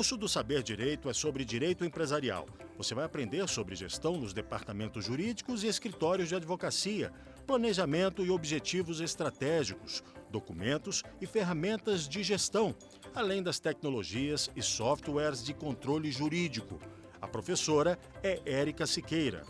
curso do Saber Direito é sobre direito empresarial. Você vai aprender sobre gestão nos departamentos jurídicos e escritórios de advocacia, planejamento e objetivos estratégicos, documentos e ferramentas de gestão, além das tecnologias e softwares de controle jurídico. A professora é Érica Siqueira.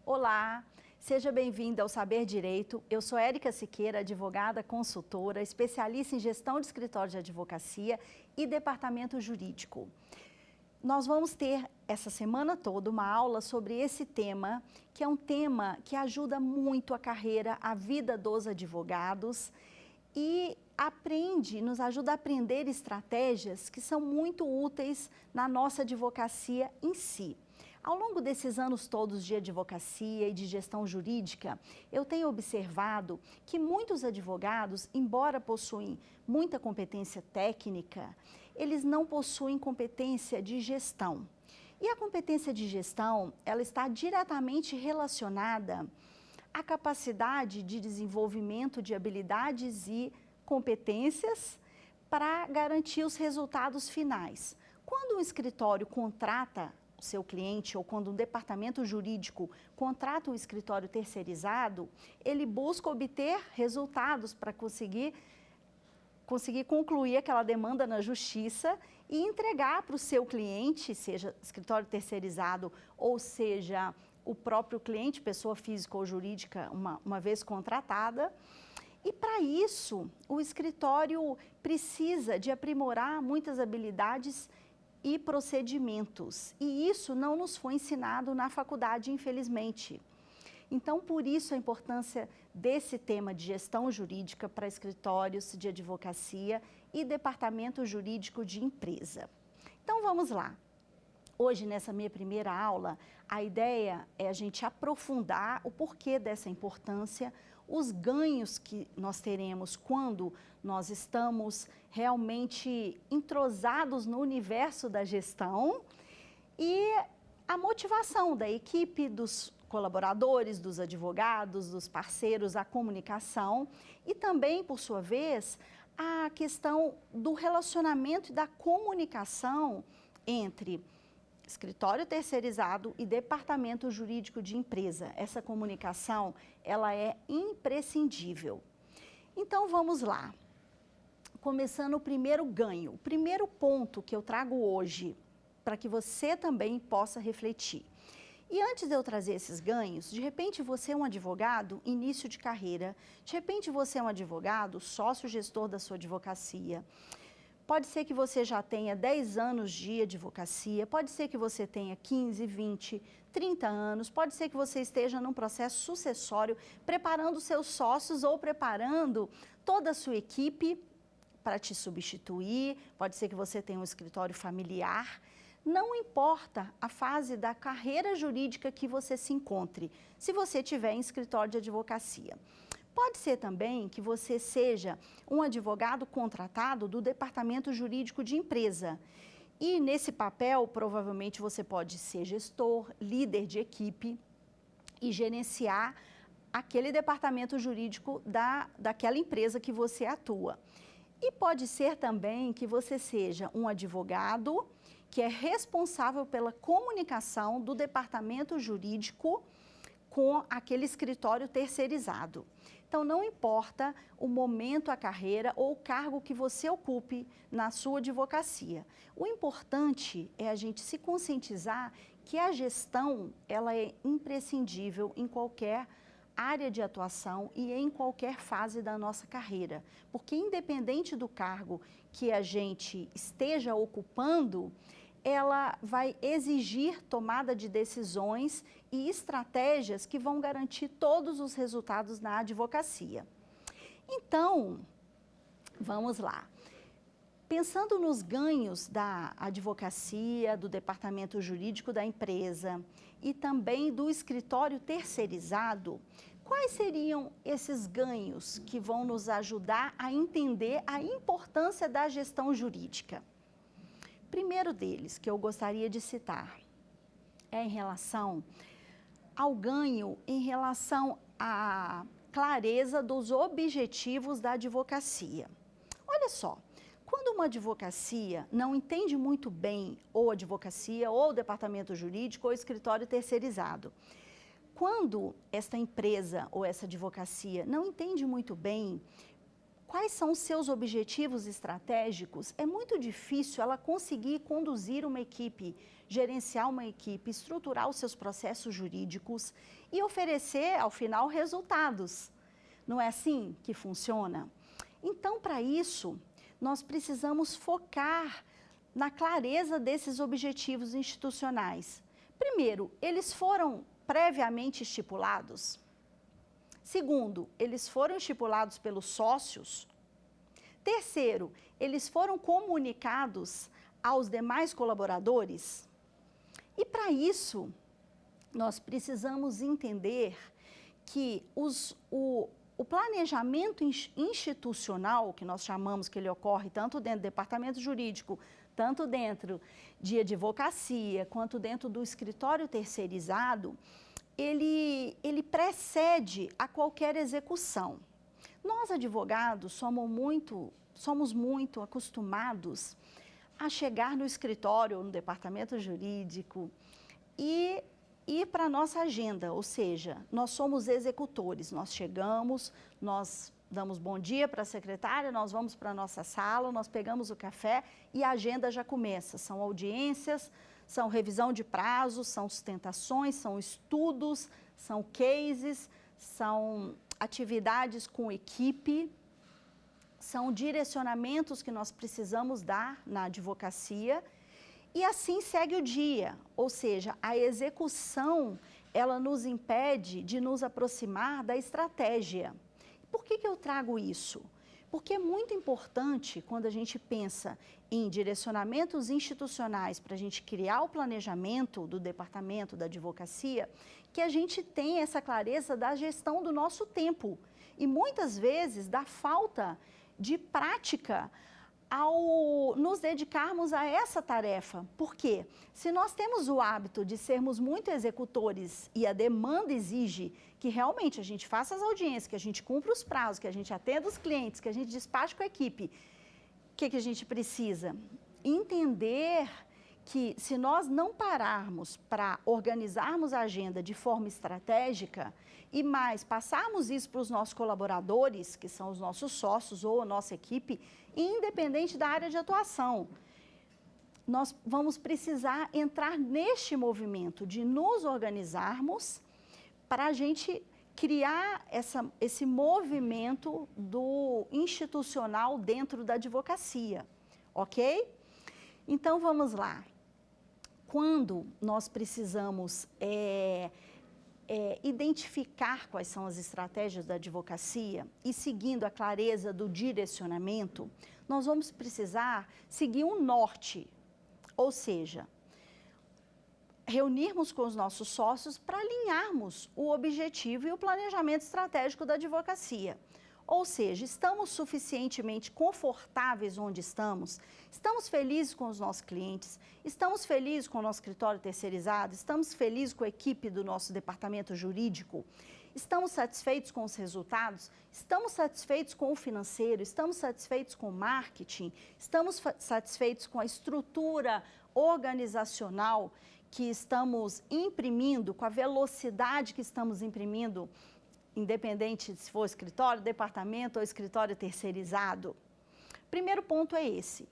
Olá, seja bem-vinda ao Saber Direito. Eu sou Érica Siqueira, advogada, consultora, especialista em gestão de escritório de advocacia e departamento jurídico. Nós vamos ter essa semana toda uma aula sobre esse tema, que é um tema que ajuda muito a carreira, a vida dos advogados e nos ajuda a aprender estratégias que são muito úteis na nossa advocacia em si. Ao longo desses anos todos de advocacia e de gestão jurídica, eu tenho observado que muitos advogados, embora possuem muita competência técnica, eles não possuem competência de gestão. E a competência de gestão, ela está diretamente relacionada à capacidade de desenvolvimento de habilidades e competências para garantir os resultados finais. Quando um escritório contrata o seu cliente ou quando um departamento jurídico contrata um escritório terceirizado, ele busca obter resultados para conseguir concluir aquela demanda na justiça e entregar para o seu cliente, seja escritório terceirizado ou seja o próprio cliente, pessoa física ou jurídica, uma vez contratada. E para isso, o escritório precisa de aprimorar muitas habilidades e procedimentos. E isso não nos foi ensinado na faculdade, infelizmente. Então, por isso a importância desse tema de gestão jurídica para escritórios de advocacia e departamento jurídico de empresa. Então, vamos lá. Hoje, nessa minha primeira aula, a ideia é a gente aprofundar o porquê dessa importância, os ganhos que nós teremos quando nós estamos realmente entrosados no universo da gestão e a motivação da equipe, dos colaboradores, dos advogados, dos parceiros, a comunicação e também, por sua vez, a questão do relacionamento e da comunicação entre escritório terceirizado e departamento jurídico de empresa. Essa comunicação, ela é imprescindível. Então, vamos lá. Começando o primeiro ganho. O primeiro ponto que eu trago hoje, para que você também possa refletir. E antes de eu trazer esses ganhos, de repente você é um advogado, início de carreira, de repente você é um advogado, sócio-gestor da sua advocacia. Pode ser que você já tenha 10 anos de advocacia, pode ser que você tenha 15, 20, 30 anos, pode ser que você esteja num processo sucessório, preparando seus sócios ou preparando toda a sua equipe para te substituir, pode ser que você tenha um escritório familiar. Não importa a fase da carreira jurídica que você se encontre, se você tiver em escritório de advocacia. Pode ser também que você seja um advogado contratado do departamento jurídico de empresa. E nesse papel, provavelmente você pode ser gestor, líder de equipe e gerenciar aquele departamento jurídico daquela empresa que você atua. E pode ser também que você seja um advogado que é responsável pela comunicação do departamento jurídico com aquele escritório terceirizado. Então, não importa o momento, a carreira ou o cargo que você ocupe na sua advocacia. O importante é a gente se conscientizar que a gestão, ela é imprescindível em qualquer área de atuação e em qualquer fase da nossa carreira. Porque independente do cargo que a gente esteja ocupando, ela vai exigir tomada de decisões e estratégias que vão garantir todos os resultados na advocacia. Então, vamos lá. Pensando nos ganhos da advocacia, do departamento jurídico da empresa e também do escritório terceirizado, quais seriam esses ganhos que vão nos ajudar a entender a importância da gestão jurídica? Primeiro deles, que eu gostaria de citar, é em relação ao ganho, em relação à clareza dos objetivos da advocacia. Olha só, quando uma advocacia não entende muito bem ou advocacia, ou departamento jurídico, ou escritório terceirizado, quando esta empresa ou essa advocacia não entende muito bem quais são os seus objetivos estratégicos, é muito difícil ela conseguir conduzir uma equipe, gerenciar uma equipe, estruturar os seus processos jurídicos e oferecer, ao final, resultados. Não é assim que funciona? Então, para isso, nós precisamos focar na clareza desses objetivos institucionais. Primeiro, eles foram previamente estipulados. Segundo, eles foram estipulados pelos sócios. Terceiro, eles foram comunicados aos demais colaboradores. E para isso, nós precisamos entender que o planejamento institucional, que nós chamamos que ele ocorre tanto dentro do departamento jurídico, tanto dentro de advocacia, quanto dentro do escritório terceirizado, ele precede a qualquer execução. Nós, advogados, somos muito acostumados a chegar no escritório, no departamento jurídico e ir para a nossa agenda, ou seja, nós somos executores, nós chegamos, nós damos bom dia para a secretária, nós vamos para a nossa sala, nós pegamos o café e a agenda já começa. São audiências, são revisão de prazos, são sustentações, são estudos, são cases, são atividades com equipe, são direcionamentos que nós precisamos dar na advocacia e assim segue o dia, ou seja, a execução, ela nos impede de nos aproximar da estratégia. Por que eu trago isso? Porque é muito importante, quando a gente pensa em direcionamentos institucionais para a gente criar o planejamento do departamento da advocacia, que a gente tenha essa clareza da gestão do nosso tempo e muitas vezes da falta de prática ao nos dedicarmos a essa tarefa. Por quê? Se nós temos o hábito de sermos muito executores e a demanda exige que realmente a gente faça as audiências, que a gente cumpra os prazos, que a gente atenda os clientes, que a gente despache com a equipe, o que a gente precisa? Entender que se nós não pararmos para organizarmos a agenda de forma estratégica e mais passarmos isso para os nossos colaboradores, que são os nossos sócios ou a nossa equipe, independente da área de atuação, nós vamos precisar entrar neste movimento de nos organizarmos para a gente criar esse movimento do institucional dentro da advocacia, ok? Então, vamos lá. Quando nós precisamos identificar quais são as estratégias da advocacia e seguindo a clareza do direcionamento, nós vamos precisar seguir um norte, ou seja, reunirmos com os nossos sócios para alinharmos o objetivo e o planejamento estratégico da advocacia. Ou seja, estamos suficientemente confortáveis onde estamos? Estamos felizes com os nossos clientes? Estamos felizes com o nosso escritório terceirizado? Estamos felizes com a equipe do nosso departamento jurídico? Estamos satisfeitos com os resultados? Estamos satisfeitos com o financeiro? Estamos satisfeitos com o marketing? Estamos satisfeitos com a estrutura organizacional que estamos imprimindo, com a velocidade que estamos imprimindo, independente se for escritório, departamento ou escritório terceirizado? Primeiro ponto é esse.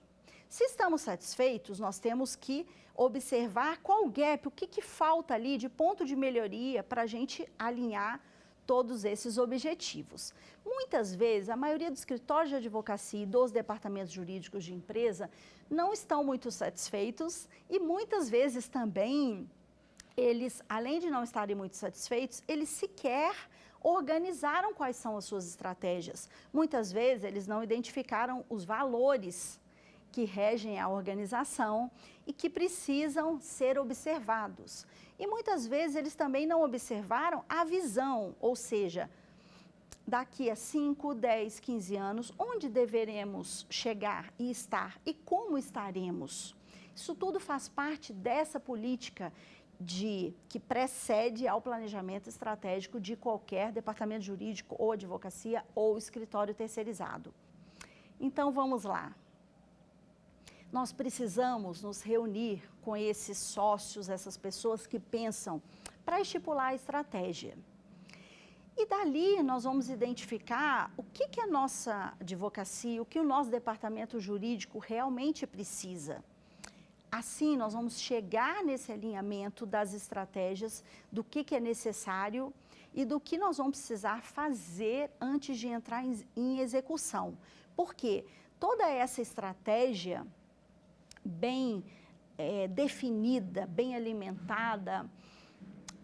Se estamos satisfeitos, nós temos que observar qual o gap, o que falta ali de ponto de melhoria para a gente alinhar todos esses objetivos. Muitas vezes, a maioria dos escritórios de advocacia e dos departamentos jurídicos de empresa não estão muito satisfeitos e muitas vezes também eles, além de não estarem muito satisfeitos, eles sequer organizaram quais são as suas estratégias. Muitas vezes eles não identificaram os valores que regem a organização e que precisam ser observados. E muitas vezes eles também não observaram a visão, ou seja, daqui a 5, 10, 15 anos, onde deveremos chegar e estar e como estaremos. Isso tudo faz parte dessa política que precede ao planejamento estratégico de qualquer departamento jurídico ou advocacia ou escritório terceirizado. Então, vamos lá. Nós precisamos nos reunir com esses sócios, essas pessoas que pensam, para estipular a estratégia. E dali nós vamos identificar o que a nossa advocacia, o que o nosso departamento jurídico realmente precisa. Assim, nós vamos chegar nesse alinhamento das estratégias, do que é necessário e do que nós vamos precisar fazer antes de entrar em execução. Porque toda essa estratégia bem definida, bem alimentada,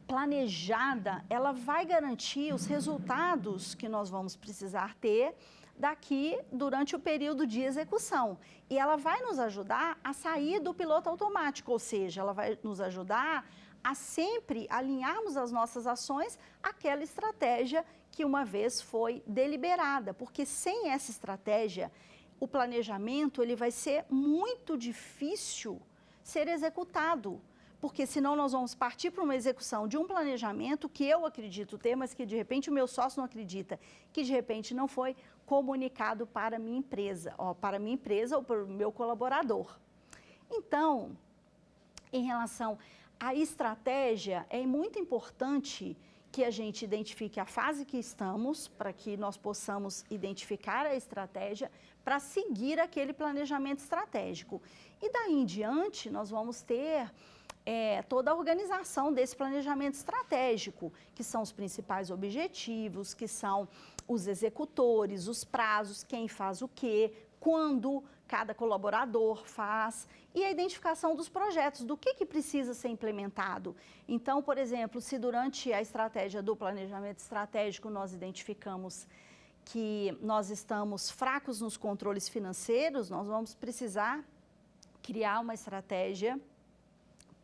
planejada, ela vai garantir os resultados que nós vamos precisar ter daqui durante o período de execução. E ela vai nos ajudar a sair do piloto automático, ou seja, ela vai nos ajudar a sempre alinharmos as nossas ações àquela estratégia que uma vez foi deliberada, porque sem essa estratégia, o planejamento ele vai ser muito difícil ser executado, porque senão nós vamos partir para uma execução de um planejamento que eu acredito ter, mas que de repente o meu sócio não acredita, que de repente não foi comunicado para a minha empresa, ou para o meu colaborador. Então, em relação à estratégia, é muito importante que a gente identifique a fase que estamos, para que nós possamos identificar a estratégia para seguir aquele planejamento estratégico. E daí em diante, nós vamos ter toda a organização desse planejamento estratégico, que são os principais objetivos, que são os executores, os prazos, quem faz o quê, quando cada colaborador faz, e a identificação dos projetos, do que precisa ser implementado. Então, por exemplo, se durante a estratégia do planejamento estratégico nós identificamos que nós estamos fracos nos controles financeiros, nós vamos precisar criar uma estratégia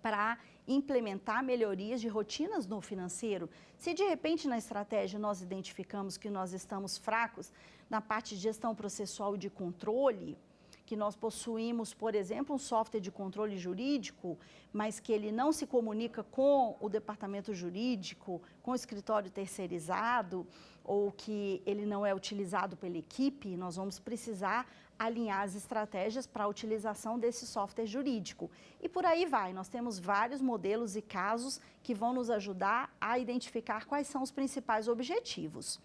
para implementar melhorias de rotinas no financeiro. Se de repente na estratégia nós identificamos que nós estamos fracos na parte de gestão processual e de controle, que nós possuímos, por exemplo, um software de controle jurídico, mas que ele não se comunica com o departamento jurídico, com o escritório terceirizado, ou que ele não é utilizado pela equipe, nós vamos precisar alinhar as estratégias para a utilização desse software jurídico. E por aí vai, nós temos vários modelos e casos que vão nos ajudar a identificar quais são os principais objetivos.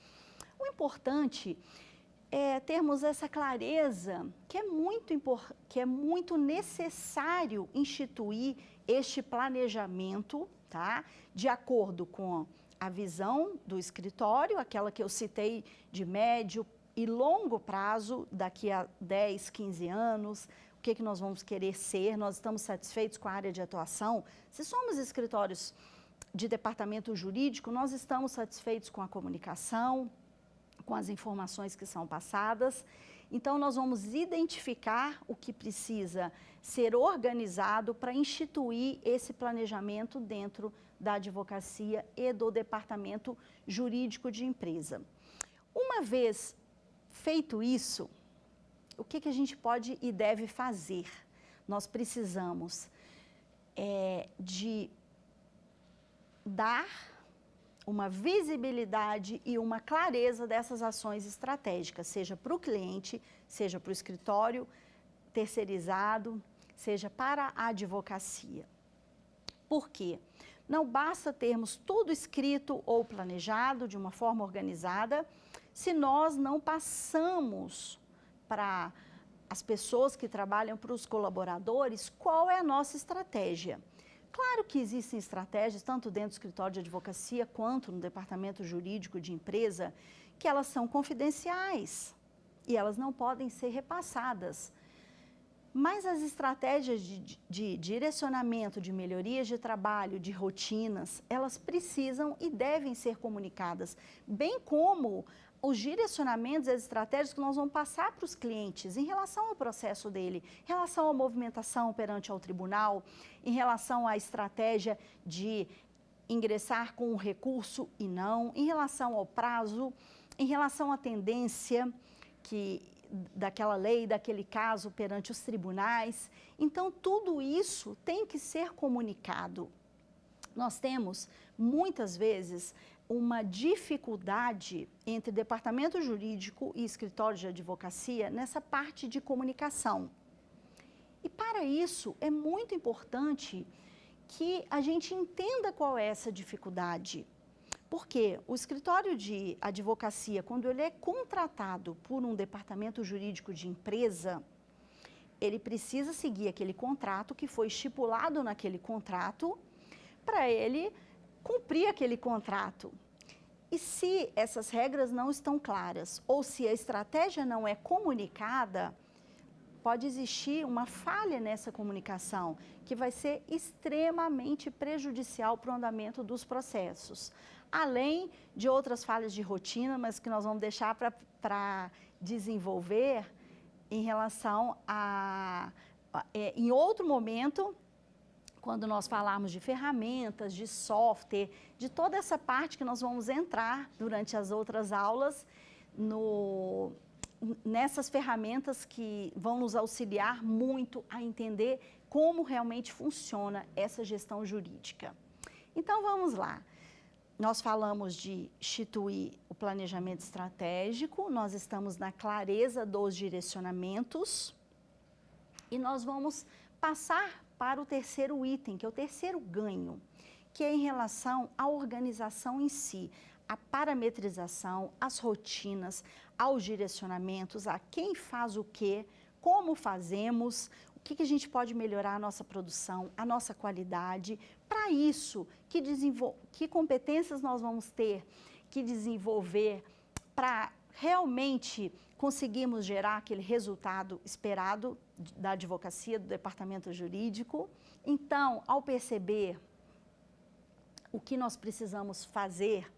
O importante é termos essa clareza que é muito necessário instituir este planejamento, tá? De acordo com a visão do escritório, aquela que eu citei de médio e longo prazo, daqui a 10, 15 anos, o que nós vamos querer ser, nós estamos satisfeitos com a área de atuação. Se somos escritórios de departamento jurídico, nós estamos satisfeitos com a comunicação, com as informações que são passadas. Então, nós vamos identificar o que precisa ser organizado para instituir esse planejamento dentro da advocacia e do departamento jurídico de empresa. Uma vez feito isso, o que a gente pode e deve fazer? Nós precisamos de dar uma visibilidade e uma clareza dessas ações estratégicas, seja para o cliente, seja para o escritório terceirizado, seja para a advocacia. Por quê? Não basta termos tudo escrito ou planejado de uma forma organizada, se nós não passamos para as pessoas que trabalham, para os colaboradores, qual é a nossa estratégia. Claro que existem estratégias, tanto dentro do escritório de advocacia, quanto no departamento jurídico de empresa, que elas são confidenciais e elas não podem ser repassadas. Mas as estratégias de direcionamento, de melhorias de trabalho, de rotinas, elas precisam e devem ser comunicadas, bem como os direcionamentos e as estratégias que nós vamos passar para os clientes em relação ao processo dele, em relação à movimentação perante ao tribunal, em relação à estratégia de ingressar com o recurso e não, em relação ao prazo, em relação à tendência daquela lei, daquele caso perante os tribunais. Então, tudo isso tem que ser comunicado. Nós temos, muitas vezes, uma dificuldade entre departamento jurídico e escritório de advocacia nessa parte de comunicação. E para isso é muito importante que a gente entenda qual é essa dificuldade. Porque o escritório de advocacia, quando ele é contratado por um departamento jurídico de empresa, ele precisa seguir aquele contrato que foi estipulado naquele contrato para ele cumprir aquele contrato. E se essas regras não estão claras, ou se a estratégia não é comunicada, pode existir uma falha nessa comunicação, que vai ser extremamente prejudicial para o andamento dos processos. Além de outras falhas de rotina, mas que nós vamos deixar para desenvolver em relação em outro momento, quando nós falarmos de ferramentas, de software, de toda essa parte que nós vamos entrar durante as outras aulas, nessas ferramentas que vão nos auxiliar muito a entender como realmente funciona essa gestão jurídica. Então, vamos lá. Nós falamos de instituir o planejamento estratégico, nós estamos na clareza dos direcionamentos e nós vamos passar para o terceiro item, que é o terceiro ganho, que é em relação à organização em si, a parametrização, as rotinas, aos direcionamentos, a quem faz o quê, como fazemos, o que a gente pode melhorar a nossa produção, a nossa qualidade. Para isso, que competências nós vamos ter que desenvolver para realmente conseguirmos gerar aquele resultado esperado da advocacia, do departamento jurídico. Então, ao perceber o que nós precisamos fazer,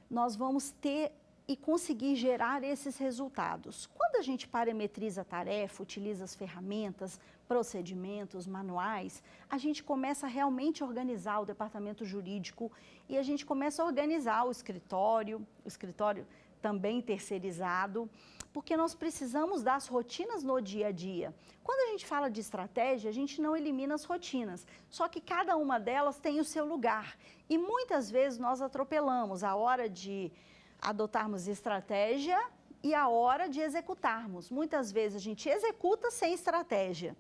nós vamos ter e conseguir gerar esses resultados. Quando a gente parametriza a tarefa, utiliza as ferramentas, procedimentos, manuais, a gente começa a realmente organizar o departamento jurídico e a gente começa a organizar o escritório também terceirizado, porque nós precisamos das rotinas no dia a dia. Quando a gente fala de estratégia, a gente não elimina as rotinas, só que cada uma delas tem o seu lugar. E muitas vezes nós atropelamos a hora de adotarmos estratégia e a hora de executarmos. Muitas vezes a gente executa sem estratégia.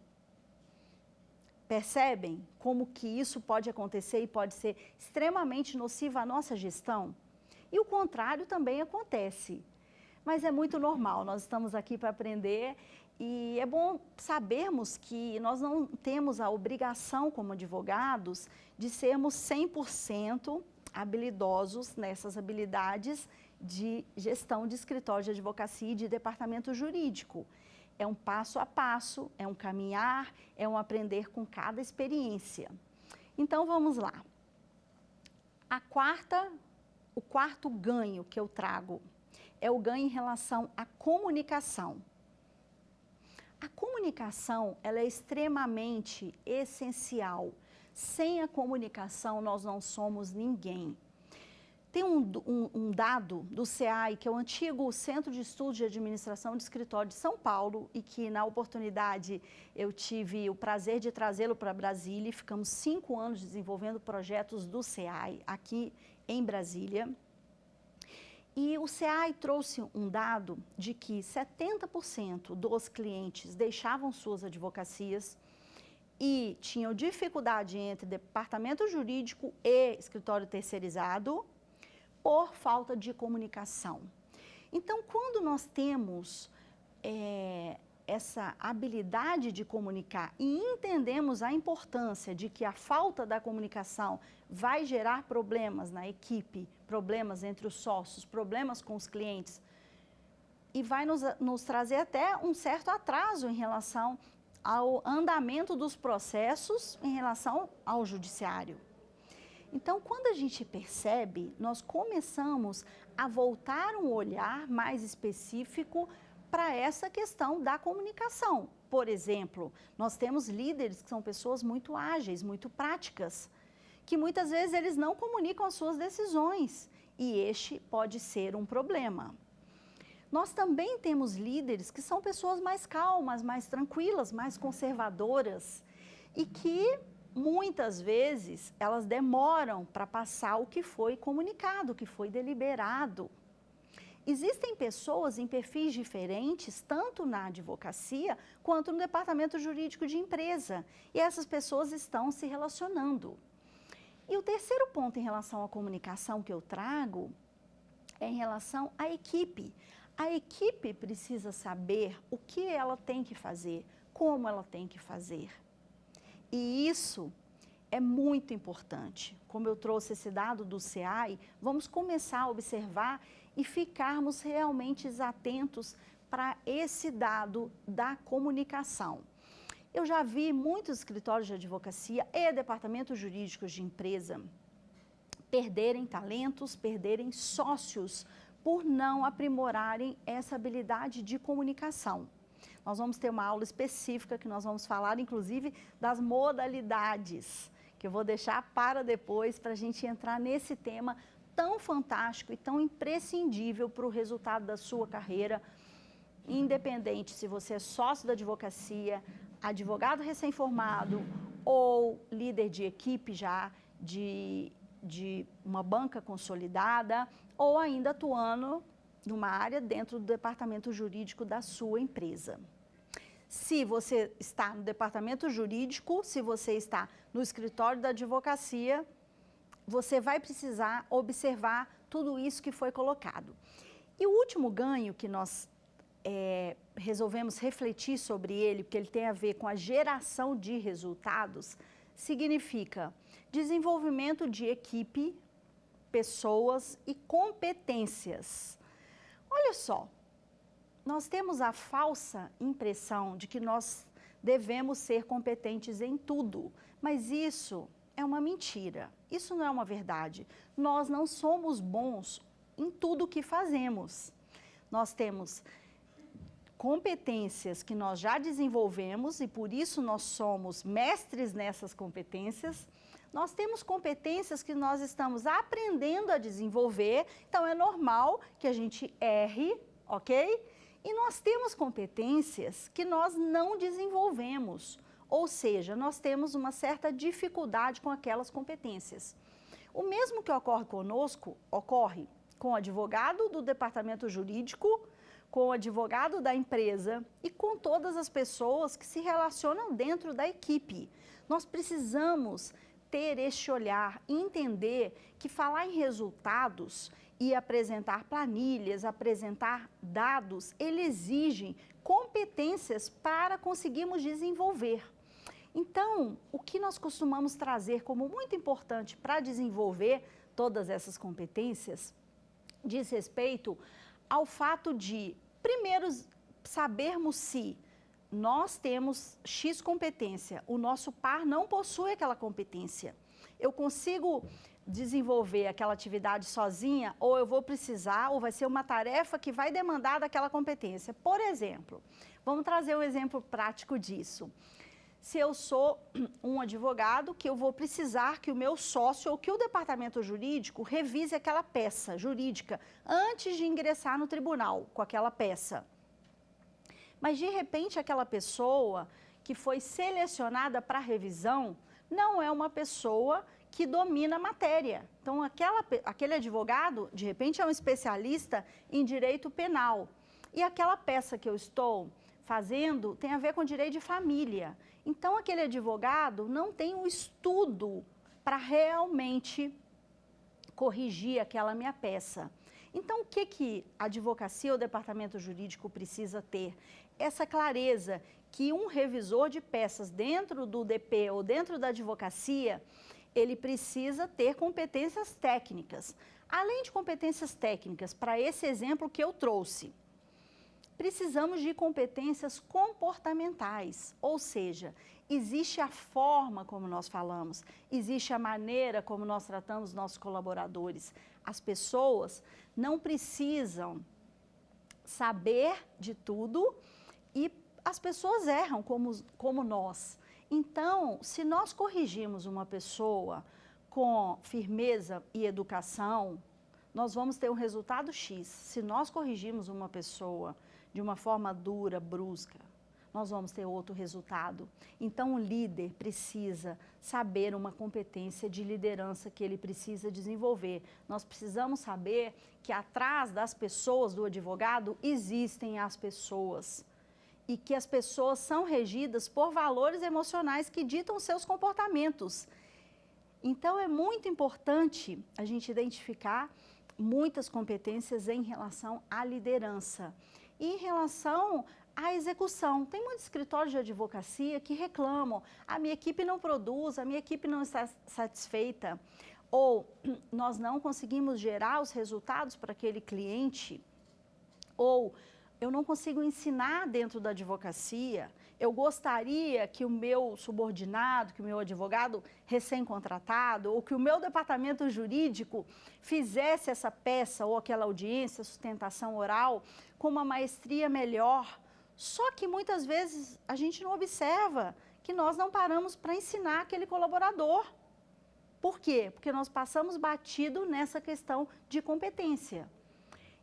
Percebem como que isso pode acontecer e pode ser extremamente nocivo à nossa gestão? E o contrário também acontece. Mas é muito normal, nós estamos aqui para aprender e é bom sabermos que nós não temos a obrigação como advogados de sermos 100% habilidosos nessas habilidades de gestão de escritório de advocacia e de departamento jurídico. É um passo a passo, é um caminhar, é um aprender com cada experiência. Então, vamos lá. O quarto ganho que eu trago é o ganho em relação à comunicação. A comunicação, ela é extremamente essencial. Sem a comunicação, nós não somos ninguém. Tem um dado do CEAI, que é o antigo Centro de Estudos de Administração de Escritório de São Paulo, e que, na oportunidade, eu tive o prazer de trazê-lo para Brasília, e ficamos 5 anos desenvolvendo projetos do CEAI aqui em Brasília. E o CEAI trouxe um dado de que 70% dos clientes deixavam suas advocacias e tinham dificuldade entre departamento jurídico e escritório terceirizado por falta de comunicação. Então, quando nós temos essa habilidade de comunicar e entendemos a importância de que a falta da comunicação vai gerar problemas na equipe, problemas entre os sócios, problemas com os clientes, e vai nos trazer até um certo atraso em relação ao andamento dos processos em relação ao judiciário. Então, quando a gente percebe, nós começamos a voltar um olhar mais específico para essa questão da comunicação. Por exemplo, nós temos líderes que são pessoas muito ágeis, muito práticas, que muitas vezes eles não comunicam as suas decisões, e este pode ser um problema. Nós também temos líderes que são pessoas mais calmas, mais tranquilas, mais conservadoras, e que muitas vezes elas demoram para passar o que foi comunicado, o que foi deliberado. Existem pessoas em perfis diferentes, tanto na advocacia quanto no departamento jurídico de empresa, e essas pessoas estão se relacionando. E o terceiro ponto em relação à comunicação que eu trago é em relação à equipe. A equipe precisa saber o que ela tem que fazer, como ela tem que fazer. E isso é muito importante. Como eu trouxe esse dado do SEAI, vamos começar a observar e ficarmos realmente atentos para esse dado da comunicação. Eu já vi muitos escritórios de advocacia e departamentos jurídicos de empresa perderem talentos, perderem sócios por não aprimorarem essa habilidade de comunicação. Nós vamos ter uma aula específica que nós vamos falar, inclusive, das modalidades, que eu vou deixar para depois, para a gente entrar nesse tema tão fantástico e tão imprescindível para o resultado da sua carreira, independente se você é sócio da advocacia, advogado recém-formado ou líder de equipe já de uma banca consolidada ou ainda atuando numa área dentro do departamento jurídico da sua empresa. Se você está no departamento jurídico, se você está no escritório da advocacia, você vai precisar observar tudo isso que foi colocado. E o último ganho que nós resolvemos refletir sobre ele, porque ele tem a ver com a geração de resultados, significa desenvolvimento de equipe, pessoas e competências. Olha só, nós temos a falsa impressão de que nós devemos ser competentes em tudo, mas isso é uma mentira, isso não é uma verdade. Nós não somos bons em tudo que fazemos. Nós temos competências que nós já desenvolvemos e por isso nós somos mestres nessas competências. Nós temos competências que nós estamos aprendendo a desenvolver, então é normal que a gente erre, ok? E nós temos competências que nós não desenvolvemos, ou seja, nós temos uma certa dificuldade com aquelas competências. O mesmo que ocorre conosco, ocorre com o advogado do departamento jurídico, com o advogado da empresa e com todas as pessoas que se relacionam dentro da equipe. Nós precisamos ter este olhar, entender que falar em resultados e apresentar planilhas, apresentar dados, ele exige competências para conseguirmos desenvolver. Então, o que nós costumamos trazer como muito importante para desenvolver todas essas competências diz respeito ao fato de, primeiro, sabermos se nós temos X competência, o nosso par não possui aquela competência. Eu consigo desenvolver aquela atividade sozinha ou eu vou precisar, ou vai ser uma tarefa que vai demandar daquela competência. Por exemplo, vamos trazer um exemplo prático disso. Se eu sou um advogado que eu vou precisar que o meu sócio ou que o departamento jurídico revise aquela peça jurídica antes de ingressar no tribunal com aquela peça. Mas, de repente, aquela pessoa que foi selecionada para revisão não é uma pessoa que domina a matéria. Então, aquele advogado, de repente, é um especialista em direito penal. E aquela peça que eu estou fazendo tem a ver com direito de família. Então, aquele advogado não tem um estudo para realmente corrigir aquela minha peça. Então, o que a advocacia ou o departamento jurídico precisa ter? Essa clareza que um revisor de peças dentro do DP ou dentro da advocacia, ele precisa ter competências técnicas. Além de competências técnicas, para esse exemplo que eu trouxe, precisamos de competências comportamentais, ou seja, existe a forma como nós falamos, existe a maneira como nós tratamos nossos colaboradores. As pessoas não precisam saber de tudo e as pessoas erram como nós. Então, se nós corrigirmos uma pessoa com firmeza e educação, nós vamos ter um resultado X. Se nós corrigirmos uma pessoa de uma forma dura, brusca, nós vamos ter outro resultado. Então, o líder precisa saber uma competência de liderança que ele precisa desenvolver. Nós precisamos saber que atrás das pessoas, do advogado, existem as pessoas. E que as pessoas são regidas por valores emocionais que ditam seus comportamentos. Então, é muito importante a gente identificar muitas competências em relação à liderança. E em relação à execução, tem muitos escritórios de advocacia que reclamam, a minha equipe não produz, a minha equipe não está satisfeita, ou nós não conseguimos gerar os resultados para aquele cliente, ou eu não consigo ensinar dentro da advocacia, eu gostaria que o meu subordinado, que o meu advogado recém-contratado, ou que o meu departamento jurídico fizesse essa peça ou aquela audiência, sustentação oral, com uma maestria melhor. Só que muitas vezes a gente não observa que nós não paramos para ensinar aquele colaborador. Por quê? Porque nós passamos batido nessa questão de competência.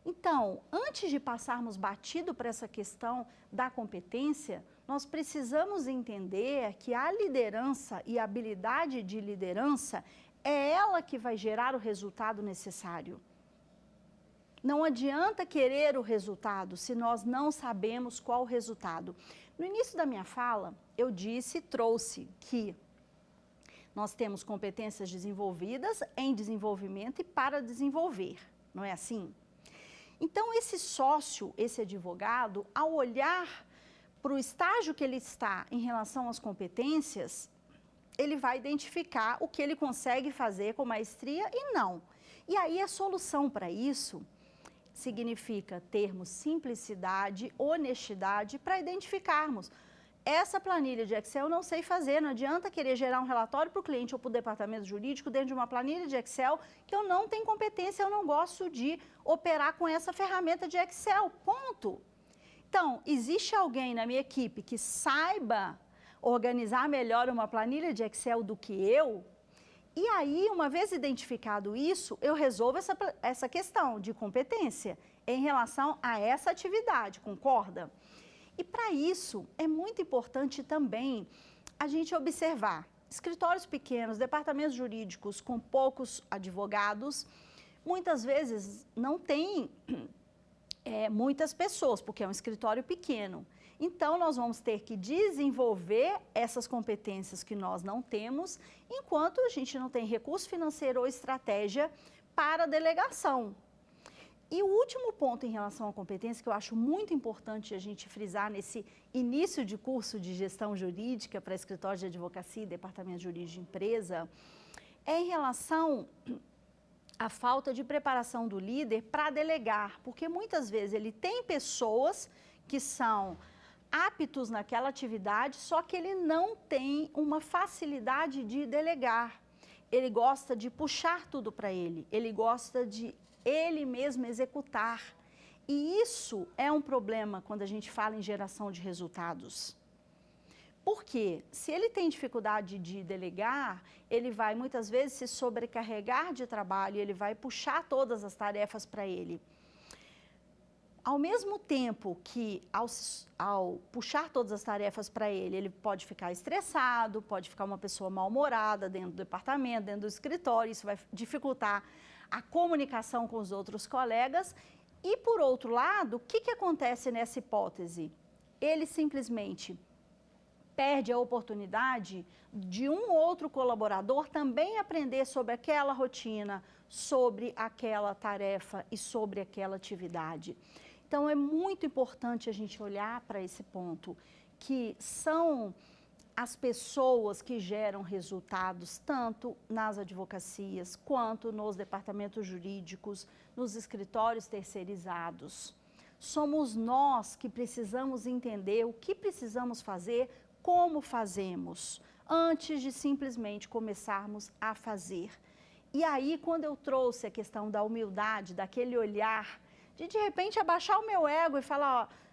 Então, antes de passarmos batido para essa questão da competência, nós precisamos entender que a liderança e a habilidade de liderança é ela que vai gerar o resultado necessário. Não adianta querer o resultado se nós não sabemos qual o resultado. No início da minha fala, eu trouxe que nós temos competências desenvolvidas, em desenvolvimento e para desenvolver, não é assim? Então, esse sócio, esse advogado, ao olhar para o estágio que ele está em relação às competências, ele vai identificar o que ele consegue fazer com maestria e não. E aí a solução para isso significa termos simplicidade, honestidade para identificarmos. Essa planilha de Excel eu não sei fazer, não adianta querer gerar um relatório para o cliente ou para o departamento jurídico dentro de uma planilha de Excel que eu não tenho competência, eu não gosto de operar com essa ferramenta de Excel, ponto. Então, existe alguém na minha equipe que saiba organizar melhor uma planilha de Excel do que eu? E aí, uma vez identificado isso, eu resolvo essa questão de competência em relação a essa atividade, concorda? E para isso, é muito importante também a gente observar escritórios pequenos, departamentos jurídicos com poucos advogados, muitas vezes não tem muitas pessoas, porque é um escritório pequeno. Então, nós vamos ter que desenvolver essas competências que nós não temos, enquanto a gente não tem recurso financeiro ou estratégia para delegação. E o último ponto em relação à competência, que eu acho muito importante a gente frisar nesse início de curso de gestão jurídica para escritórios de advocacia e departamento jurídico de empresa, é em relação à falta de preparação do líder para delegar, porque muitas vezes ele tem pessoas que são aptos naquela atividade, só que ele não tem uma facilidade de delegar. Ele gosta de puxar tudo para ele gosta de ele mesmo executar. E isso é um problema quando a gente fala em geração de resultados. Por quê? Se ele tem dificuldade de delegar, ele vai muitas vezes se sobrecarregar de trabalho, ele vai puxar todas as tarefas para ele. Ao mesmo tempo que, ao puxar todas as tarefas para ele pode ficar estressado, pode ficar uma pessoa mal-humorada dentro do departamento, dentro do escritório, isso vai dificultar a comunicação com os outros colegas. E, por outro lado, o que acontece nessa hipótese? Ele simplesmente perde a oportunidade de um outro colaborador também aprender sobre aquela rotina, sobre aquela tarefa e sobre aquela atividade. Então, é muito importante a gente olhar para esse ponto, que são as pessoas que geram resultados tanto nas advocacias quanto nos departamentos jurídicos, nos escritórios terceirizados. Somos nós que precisamos entender o que precisamos fazer, como fazemos, antes de simplesmente começarmos a fazer. E aí, quando eu trouxe a questão da humildade, daquele olhar, de repente abaixar o meu ego e falar, ó,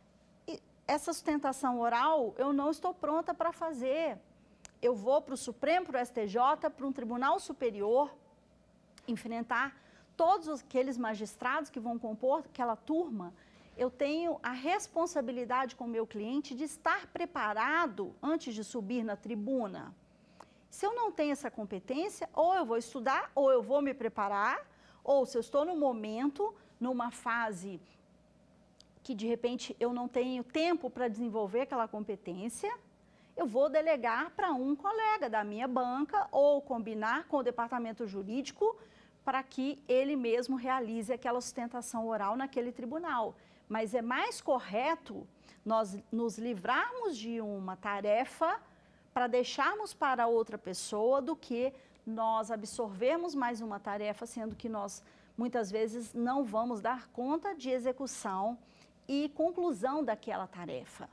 essa sustentação oral eu não estou pronta para fazer. Eu vou para o Supremo, para o STJ, para um tribunal superior, enfrentar todos aqueles magistrados que vão compor aquela turma eu tenho a responsabilidade com o meu cliente de estar preparado antes de subir na tribuna. Se eu não tenho essa competência, ou eu vou estudar, ou eu vou me preparar, ou se eu estou no momento, numa fase que de repente eu não tenho tempo para desenvolver aquela competência, eu vou delegar para um colega da minha banca ou combinar com o departamento jurídico para que ele mesmo realize aquela sustentação oral naquele tribunal. Mas é mais correto nós nos livrarmos de uma tarefa para deixarmos para outra pessoa do que nós absorvermos mais uma tarefa, sendo que nós muitas vezes não vamos dar conta de execução e conclusão daquela tarefa.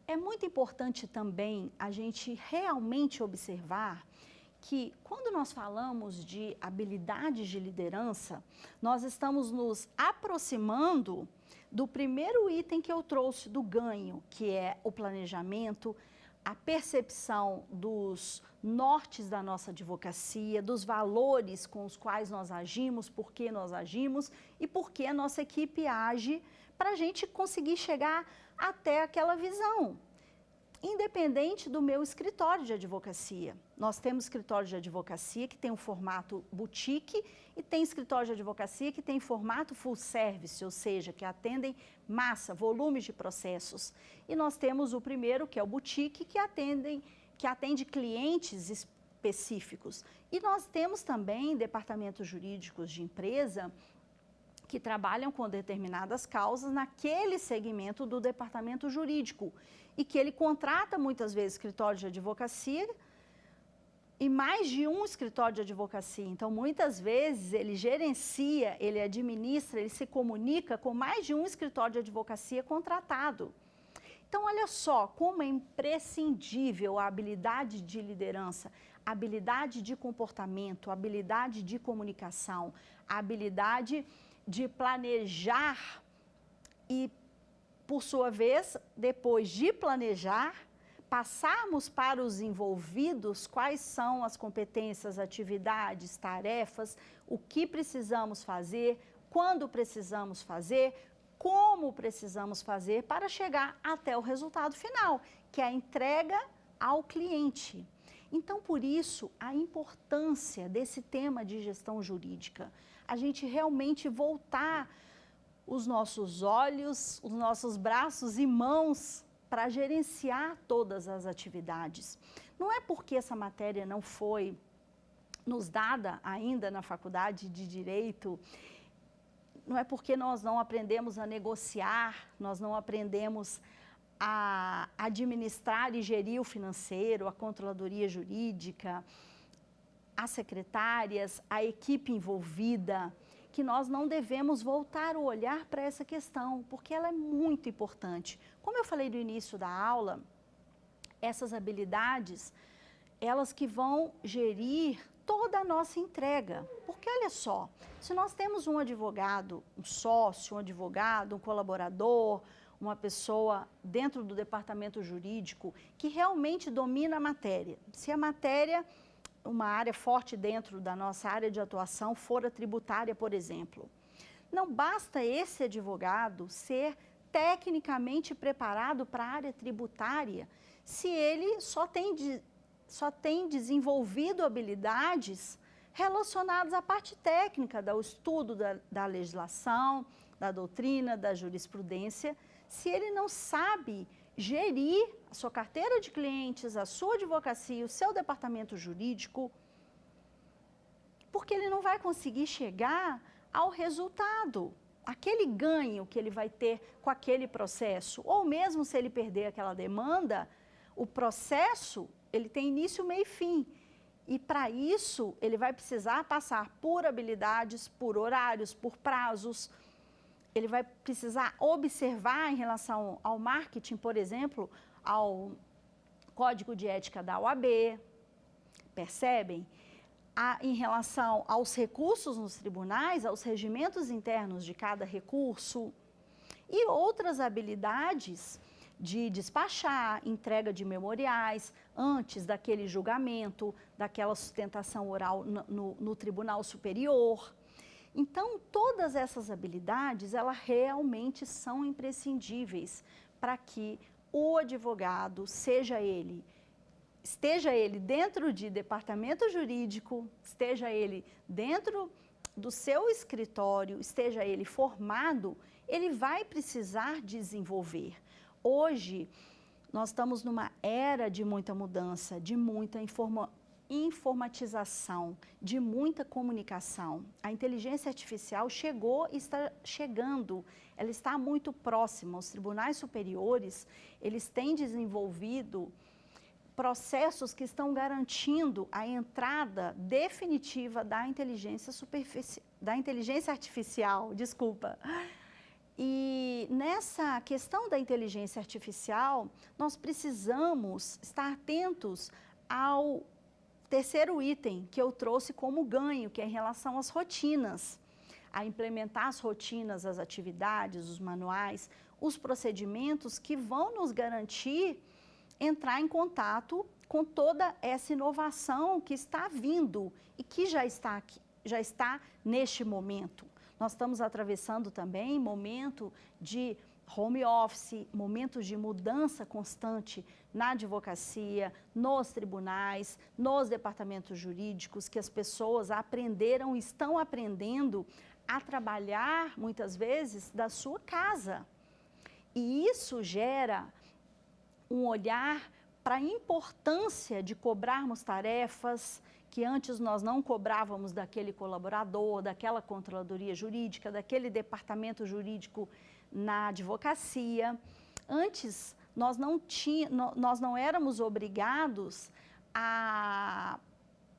É muito importante também a gente realmente observar que quando nós falamos de habilidades de liderança, nós estamos nos aproximando do primeiro item que eu trouxe do ganho, que é o planejamento, a percepção dos nortes da nossa advocacia, dos valores com os quais nós agimos, por que nós agimos e por que a nossa equipe age, para a gente conseguir chegar até aquela visão. Independente do meu escritório de advocacia. Nós temos escritório de advocacia que tem um formato boutique e tem escritório de advocacia que tem formato full service, ou seja, que atendem massa, volumes de processos. E nós temos o primeiro, que é o boutique, que atende clientes específicos. E nós temos também departamentos jurídicos de empresa que trabalham com determinadas causas naquele segmento do departamento jurídico e que ele contrata muitas vezes escritório de advocacia e mais de um escritório de advocacia. Então, muitas vezes ele gerencia, ele administra, ele se comunica com mais de um escritório de advocacia contratado. Então, olha só como é imprescindível a habilidade de liderança, a habilidade de comportamento, a habilidade de comunicação, a habilidade de planejar e, por sua vez, depois de planejar, passarmos para os envolvidos quais são as competências, atividades, tarefas, o que precisamos fazer, quando precisamos fazer, como precisamos fazer para chegar até o resultado final, que é a entrega ao cliente. Então, por isso, a importância desse tema de gestão jurídica, a gente realmente voltar os nossos olhos, os nossos braços e mãos para gerenciar todas as atividades. Não é porque essa matéria não foi nos dada ainda na faculdade de Direito, não é porque nós não aprendemos a negociar, nós não aprendemos a administrar e gerir o financeiro, a controladoria jurídica, as secretárias, a equipe envolvida, que nós não devemos voltar o olhar para essa questão, porque ela é muito importante. Como eu falei no início da aula, essas habilidades, elas que vão gerir toda a nossa entrega. Porque olha só, se nós temos um advogado, um sócio, um advogado, um colaborador, uma pessoa dentro do departamento jurídico que realmente domina a matéria, se a matéria, uma área forte dentro da nossa área de atuação, for a tributária, por exemplo, não basta esse advogado ser tecnicamente preparado para a área tributária se ele só tem desenvolvido habilidades relacionadas à parte técnica, do estudo da legislação, da doutrina, da jurisprudência, se ele não sabe gerir a sua carteira de clientes, a sua advocacia, o seu departamento jurídico, porque ele não vai conseguir chegar ao resultado, aquele ganho que ele vai ter com aquele processo, ou mesmo se ele perder aquela demanda, o processo, ele tem início, meio e fim. E para isso, ele vai precisar passar por habilidades, por horários, por prazos. Ele vai precisar observar em relação ao marketing, por exemplo, ao Código de Ética da OAB, percebem? Em relação aos recursos nos tribunais, aos regimentos internos de cada recurso e outras habilidades de despachar, entrega de memoriais, antes daquele julgamento, daquela sustentação oral no Tribunal Superior. Então, todas essas habilidades, elas realmente são imprescindíveis para que o advogado, esteja ele dentro de departamento jurídico, esteja ele dentro do seu escritório, esteja ele formado, ele vai precisar desenvolver. Hoje, nós estamos numa era de muita mudança, de muita informatização, de muita comunicação. A inteligência artificial chegou e está chegando, ela está muito próxima. Os tribunais superiores, eles têm desenvolvido processos que estão garantindo a entrada definitiva da inteligência artificial, desculpa. E nessa questão da inteligência artificial, nós precisamos estar atentos ao terceiro item que eu trouxe como ganho, que é em relação às rotinas. A implementar as rotinas, as atividades, os manuais, os procedimentos que vão nos garantir entrar em contato com toda essa inovação que está vindo e que já está aqui, já está neste momento. Nós estamos atravessando também momento de home office, momentos de mudança constante na advocacia, nos tribunais, nos departamentos jurídicos, que as pessoas aprenderam, estão aprendendo a trabalhar, muitas vezes, da sua casa. E isso gera um olhar para a importância de cobrarmos tarefas que antes nós não cobrávamos daquele colaborador, daquela controladoria jurídica, daquele departamento jurídico na advocacia. Antes, nós não éramos obrigados a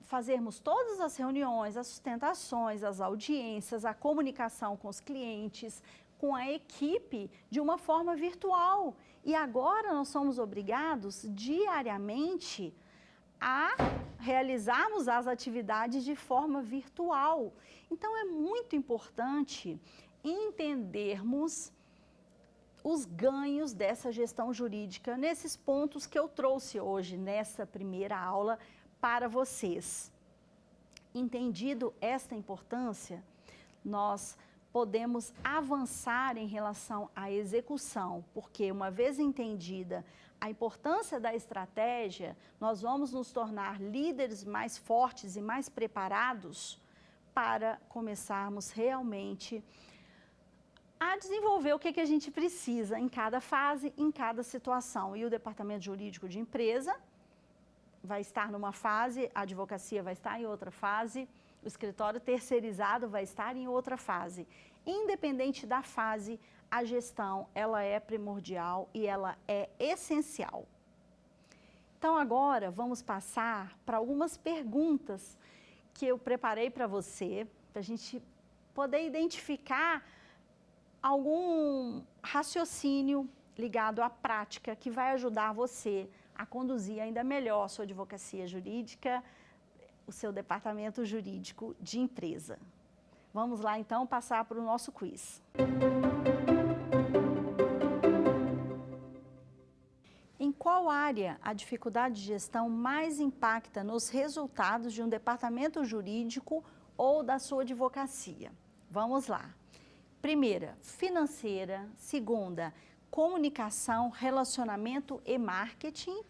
fazermos todas as reuniões, as sustentações, as audiências, a comunicação com os clientes, com a equipe, de uma forma virtual. E agora nós somos obrigados diariamente a realizarmos as atividades de forma virtual. Então, é muito importante entendermos os ganhos dessa gestão jurídica nesses pontos que eu trouxe hoje, nessa primeira aula, para vocês. Entendido esta importância, nós podemos avançar em relação à execução, porque uma vez entendida a importância da estratégia, nós vamos nos tornar líderes mais fortes e mais preparados para começarmos realmente a desenvolver o que a gente precisa em cada fase, em cada situação. E o departamento jurídico de empresa vai estar numa fase, a advocacia vai estar em outra fase, o escritório terceirizado vai estar em outra fase. Independente da fase, a gestão, ela é primordial e ela é essencial. Então, agora, vamos passar para algumas perguntas que eu preparei para você, para a gente poder identificar algum raciocínio ligado à prática que vai ajudar você a conduzir ainda melhor a sua advocacia jurídica, o seu departamento jurídico de empresa. Vamos lá, então, passar para o nosso quiz. Em qual área a dificuldade de gestão mais impacta nos resultados de um departamento jurídico ou da sua advocacia? Vamos lá. Primeira, financeira. Segunda, comunicação, relacionamento e marketing.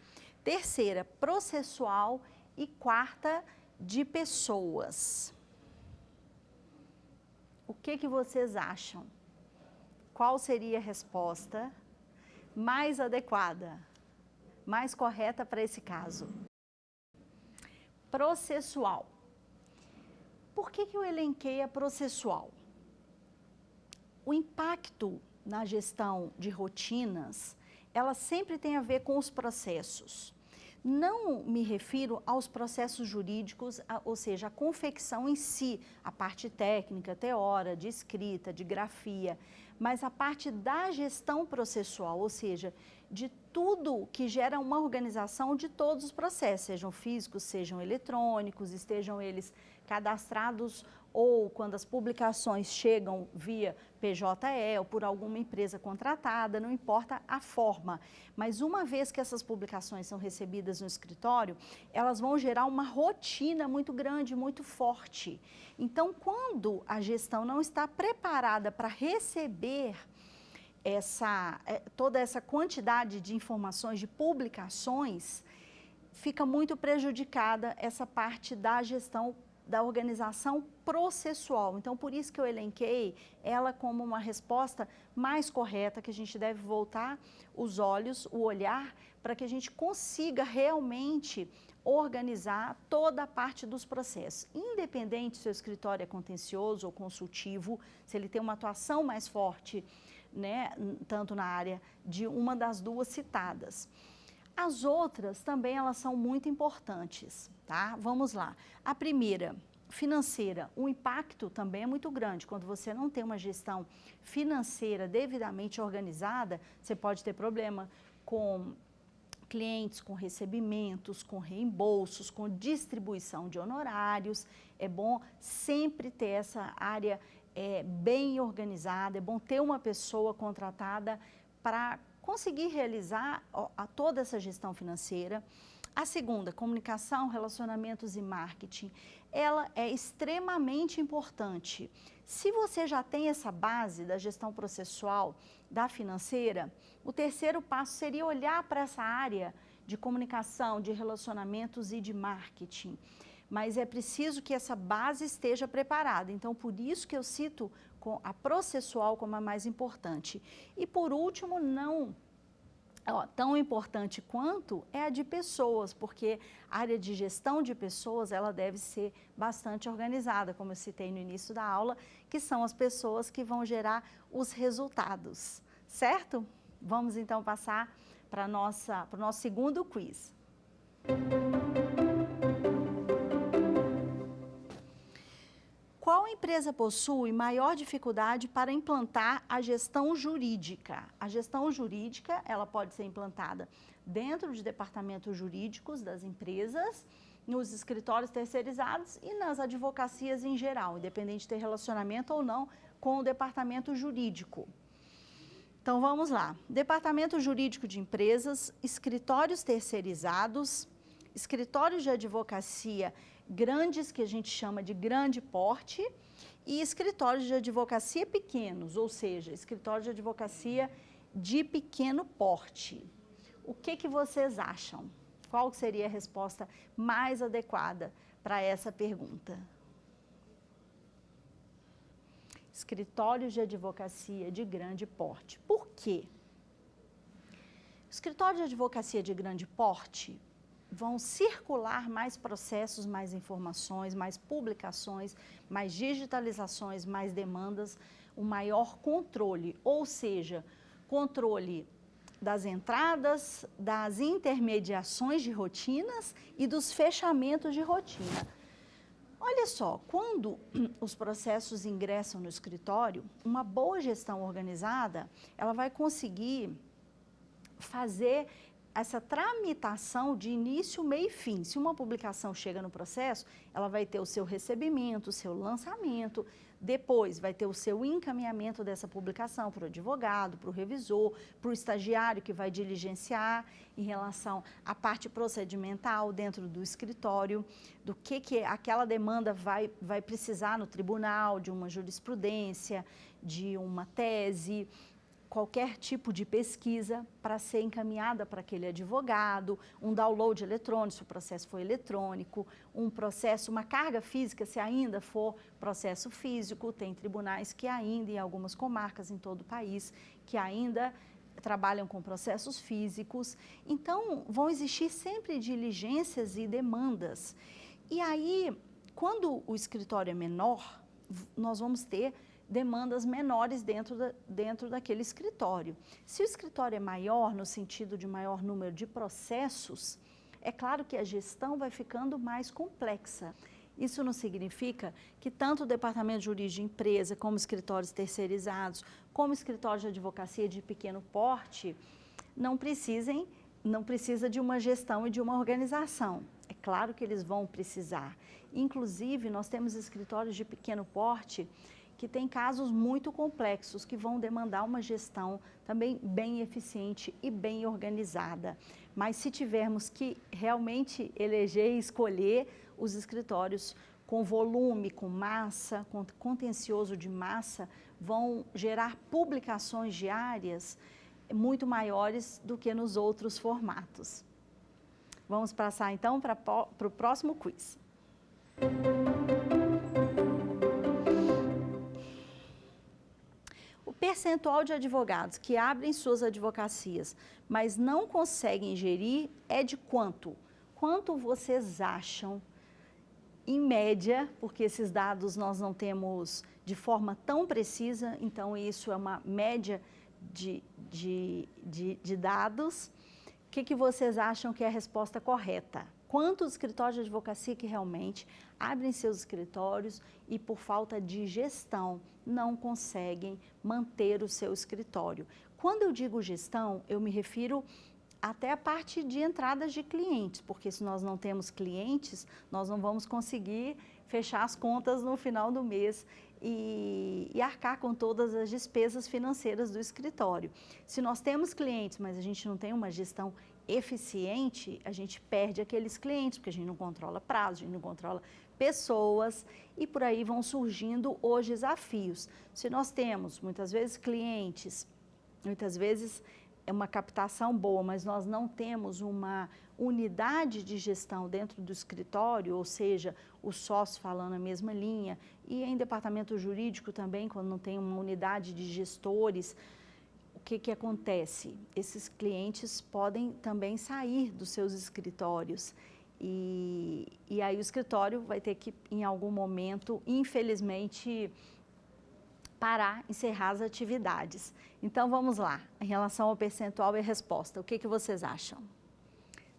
Terceira, processual. E quarta, de pessoas. O que vocês acham? Qual seria a resposta mais adequada, mais correta para esse caso? Processual. Por que eu elenquei a processual? O impacto na gestão de rotinas, ela sempre tem a ver com os processos. Não me refiro aos processos jurídicos, ou seja, a confecção em si, a parte técnica, teórica, de escrita, de grafia, mas a parte da gestão processual, ou seja, de tudo que gera uma organização de todos os processos, sejam físicos, sejam eletrônicos, estejam eles cadastrados ou quando as publicações chegam via PJE ou por alguma empresa contratada, não importa a forma. Mas uma vez que essas publicações são recebidas no escritório, elas vão gerar uma rotina muito grande, muito forte. Então, quando a gestão não está preparada para receber toda essa quantidade de informações, de publicações, fica muito prejudicada essa parte da gestão da organização processual. Então, por isso que eu elenquei ela como uma resposta mais correta, que a gente deve voltar os olhos, o olhar, para que a gente consiga realmente organizar toda a parte dos processos. Independente se o escritório é contencioso ou consultivo, se ele tem uma atuação mais forte, né, tanto na área de uma das duas citadas. As outras também elas são muito importantes, tá? Vamos lá. A primeira, financeira, o impacto também é muito grande. Quando você não tem uma gestão financeira devidamente organizada, você pode ter problema com clientes, com recebimentos, com reembolsos, com distribuição de honorários. É bom sempre ter essa área bem organizada, é bom ter uma pessoa contratada para conseguir realizar toda essa gestão financeira. A segunda, comunicação, relacionamentos e marketing, ela é extremamente importante. Se você já tem essa base da gestão processual, da financeira, o terceiro passo seria olhar para essa área de comunicação, de relacionamentos e de marketing. Mas é preciso que essa base esteja preparada. Então, por isso que eu cito a processual como a mais importante. E, por último, tão importante quanto é a de pessoas, porque a área de gestão de pessoas, ela deve ser bastante organizada, como eu citei no início da aula, que são as pessoas que vão gerar os resultados, certo? Vamos, então, passar para o nosso segundo quiz. Qual empresa possui maior dificuldade para implantar a gestão jurídica? A gestão jurídica, ela pode ser implantada dentro de departamentos jurídicos das empresas, nos escritórios terceirizados e nas advocacias em geral, independente de ter relacionamento ou não com o departamento jurídico. Então, vamos lá. Departamento jurídico de empresas, escritórios terceirizados, escritórios de advocacia grandes, que a gente chama de grande porte, e escritórios de advocacia pequenos, ou seja, escritórios de advocacia de pequeno porte. O que vocês acham? Qual seria a resposta mais adequada para essa pergunta? Escritórios de advocacia de grande porte. Por quê? Escritórios de advocacia de grande porte vão circular mais processos, mais informações, mais publicações, mais digitalizações, mais demandas, um maior controle, ou seja, controle das entradas, das intermediações de rotinas e dos fechamentos de rotina. Olha só, quando os processos ingressam no escritório, uma boa gestão organizada, ela vai conseguir fazer essa tramitação de início, meio e fim. Se uma publicação chega no processo, ela vai ter o seu recebimento, o seu lançamento, depois vai ter o seu encaminhamento dessa publicação para o advogado, para o revisor, para o estagiário que vai diligenciar em relação à parte procedimental dentro do escritório, do que aquela demanda vai precisar no tribunal, de uma jurisprudência, de uma tese, qualquer tipo de pesquisa para ser encaminhada para aquele advogado, um download eletrônico, se o processo for eletrônico, um processo, uma carga física, se ainda for processo físico, tem tribunais que ainda, em algumas comarcas em todo o país, que ainda trabalham com processos físicos. Então, vão existir sempre diligências e demandas. E aí, quando o escritório é menor, nós vamos ter demandas menores dentro daquele escritório. Se o escritório é maior, no sentido de maior número de processos, é claro que a gestão vai ficando mais complexa. Isso não significa que tanto o departamento jurídico de empresa, como escritórios terceirizados, como escritórios de advocacia de pequeno porte, não precisa de uma gestão e de uma organização. É claro que eles vão precisar. Inclusive, nós temos escritórios de pequeno porte que têm casos muito complexos, que vão demandar uma gestão também bem eficiente e bem organizada. Mas se tivermos que realmente eleger e escolher os escritórios com volume, com massa, com contencioso de massa, vão gerar publicações diárias muito maiores do que nos outros formatos. Vamos passar então para o próximo quiz. O percentual de advogados que abrem suas advocacias, mas não conseguem gerir, é de quanto? Quanto vocês acham, em média, porque esses dados nós não temos de forma tão precisa, então isso é uma média de dados. O que vocês acham que é a resposta correta? Quantos escritórios de advocacia que realmente abrem seus escritórios e, por falta de gestão, não conseguem manter o seu escritório? Quando eu digo gestão, eu me refiro até a parte de entradas de clientes, porque se nós não temos clientes, nós não vamos conseguir fechar as contas no final do mês e arcar com todas as despesas financeiras do escritório. Se nós temos clientes, mas a gente não tem uma gestão eficiente, a gente perde aqueles clientes, porque a gente não controla prazo, a gente não controla pessoas e por aí vão surgindo os desafios. Se nós temos, muitas vezes, clientes, muitas vezes é uma captação boa, mas nós não temos uma unidade de gestão dentro do escritório, ou seja, os sócios falando a mesma linha, e em departamento jurídico também, quando não tem uma unidade de gestores, o que acontece? Esses clientes podem também sair dos seus escritórios e aí o escritório vai ter que, em algum momento, infelizmente, parar, encerrar as atividades. Então, vamos lá. Em relação ao percentual e a resposta, o que vocês acham?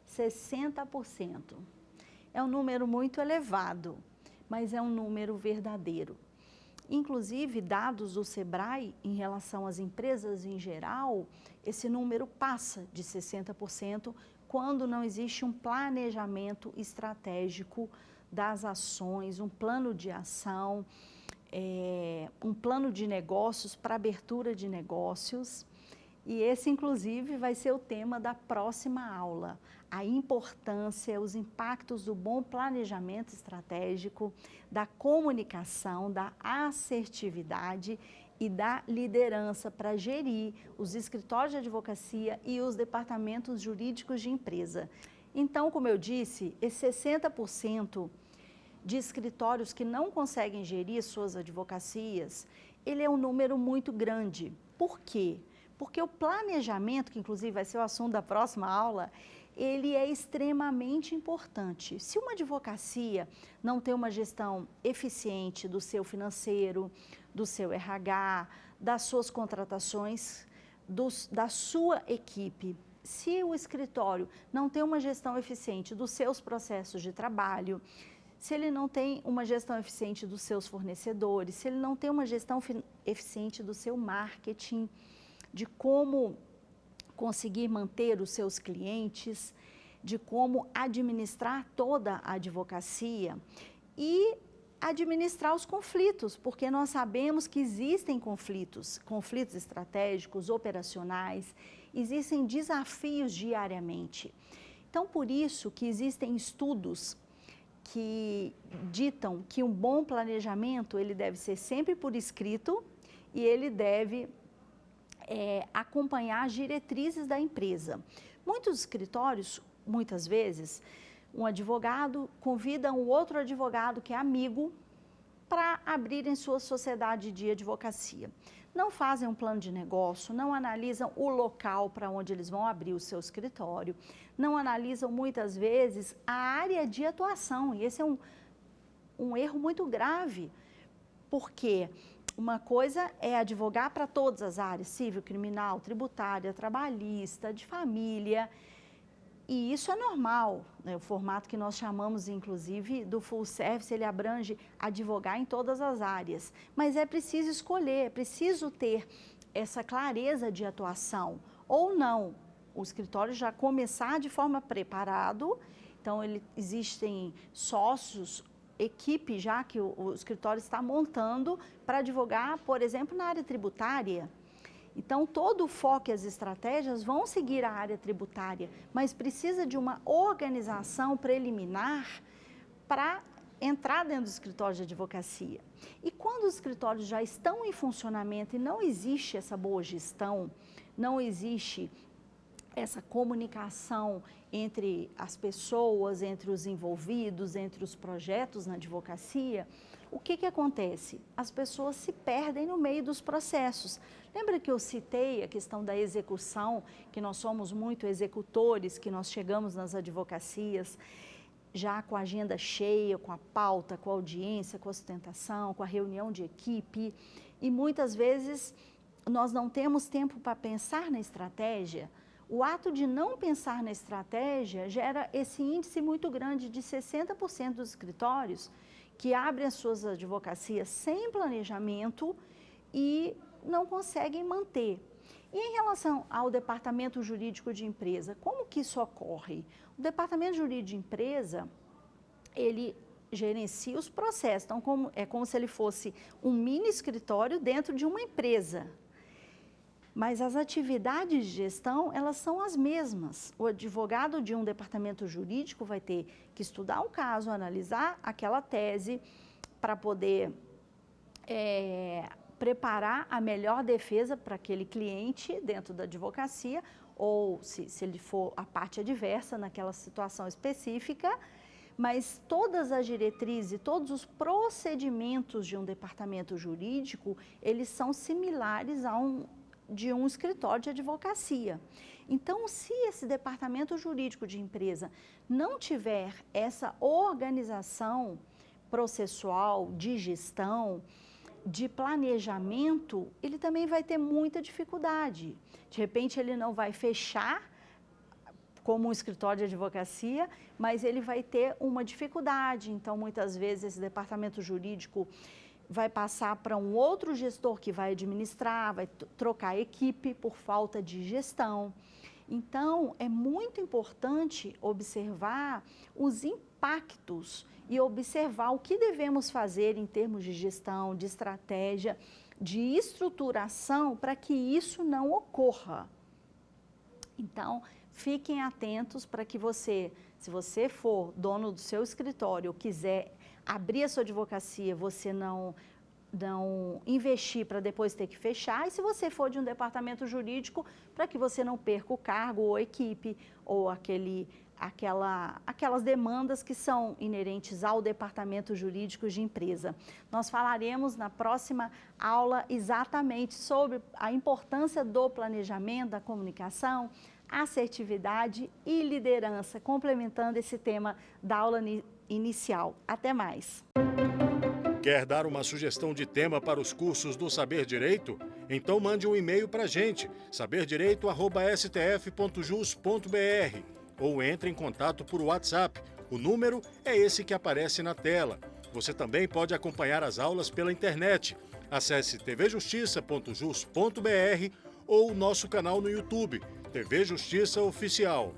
60%. É um número muito elevado, mas é um número verdadeiro. Inclusive, dados do Sebrae, em relação às empresas em geral, esse número passa de 60% quando não existe um planejamento estratégico das ações, um plano de ação, um plano de negócios para abertura de negócios. E esse, inclusive, vai ser o tema da próxima aula. A importância, os impactos do bom planejamento estratégico, da comunicação, da assertividade e da liderança para gerir os escritórios de advocacia e os departamentos jurídicos de empresa. Então, como eu disse, esse 60% de escritórios que não conseguem gerir suas advocacias, ele é um número muito grande. Por quê? Porque o planejamento, que inclusive vai ser o assunto da próxima aula, ele é extremamente importante. Se uma advocacia não tem uma gestão eficiente do seu financeiro, do seu RH, das suas contratações, da sua equipe, se o escritório não tem uma gestão eficiente dos seus processos de trabalho, se ele não tem uma gestão eficiente dos seus fornecedores, se ele não tem uma gestão eficiente do seu marketing, de como conseguir manter os seus clientes, de como administrar toda a advocacia e administrar os conflitos, porque nós sabemos que existem conflitos estratégicos, operacionais, existem desafios diariamente. Então, por isso que existem estudos que ditam que um bom planejamento, ele deve ser sempre por escrito e ele deve acompanhar as diretrizes da empresa. Muitos escritórios, muitas vezes, um advogado convida um outro advogado que é amigo para abrirem sua sociedade de advocacia. Não fazem um plano de negócio, não analisam o local para onde eles vão abrir o seu escritório, não analisam muitas vezes a área de atuação. E esse é um erro muito grave, porque uma coisa é advogar para todas as áreas, civil, criminal, tributária, trabalhista, de família, e isso é normal, né? O formato que nós chamamos, inclusive, do full service, ele abrange advogar em todas as áreas, mas é preciso escolher, é preciso ter essa clareza de atuação, ou não, o escritório já começar de forma preparado Então, existem sócios, equipe já que o escritório está montando para advogar, por exemplo, na área tributária. Então, todo o foco e as estratégias vão seguir a área tributária, mas precisa de uma organização preliminar para entrar dentro do escritório de advocacia. E quando os escritórios já estão em funcionamento e não existe essa boa gestão, não existe essa comunicação entre as pessoas, entre os envolvidos, entre os projetos na advocacia, o que acontece? As pessoas se perdem no meio dos processos. Lembra que eu citei a questão da execução, que nós somos muito executores, que nós chegamos nas advocacias já com a agenda cheia, com a pauta, com a audiência, com a sustentação, com a reunião de equipe, e muitas vezes nós não temos tempo para pensar na estratégia. O ato de não pensar na estratégia gera esse índice muito grande de 60% dos escritórios que abrem as suas advocacias sem planejamento e não conseguem manter. E em relação ao departamento jurídico de empresa, como que isso ocorre? O departamento jurídico de empresa, ele gerencia os processos, então é como se ele fosse um mini escritório dentro de uma empresa. Mas as atividades de gestão, elas são as mesmas. O advogado de um departamento jurídico vai ter que estudar um caso, analisar aquela tese para poder preparar a melhor defesa para aquele cliente dentro da advocacia, ou se ele for a parte adversa naquela situação específica, mas todas as diretrizes, todos os procedimentos de um departamento jurídico, eles são similares de um escritório de advocacia. Então, se esse departamento jurídico de empresa não tiver essa organização processual, de gestão, de planejamento, ele também vai ter muita dificuldade. De repente, ele não vai fechar como um escritório de advocacia, mas ele vai ter uma dificuldade. Então, muitas vezes, esse departamento jurídico vai passar para um outro gestor que vai administrar, vai trocar a equipe por falta de gestão. Então, é muito importante observar os impactos e observar o que devemos fazer em termos de gestão, de estratégia, de estruturação para que isso não ocorra. Então, fiquem atentos para que se você for dono do seu escritório ou quiser abrir a sua advocacia, você não investir para depois ter que fechar, e se você for de um departamento jurídico, para que você não perca o cargo ou a equipe, ou aquelas demandas que são inerentes ao departamento jurídico de empresa. Nós falaremos na próxima aula exatamente sobre a importância do planejamento, da comunicação, assertividade e liderança, complementando esse tema da aula inicial. Até mais! Quer dar uma sugestão de tema para os cursos do Saber Direito? Então mande um e-mail para a gente, saberdireito@stf.jus.br, ou entre em contato por WhatsApp. O número é esse que aparece na tela. Você também pode acompanhar as aulas pela internet. Acesse tvjustiça.jus.br ou o nosso canal no YouTube, TV Justiça Oficial.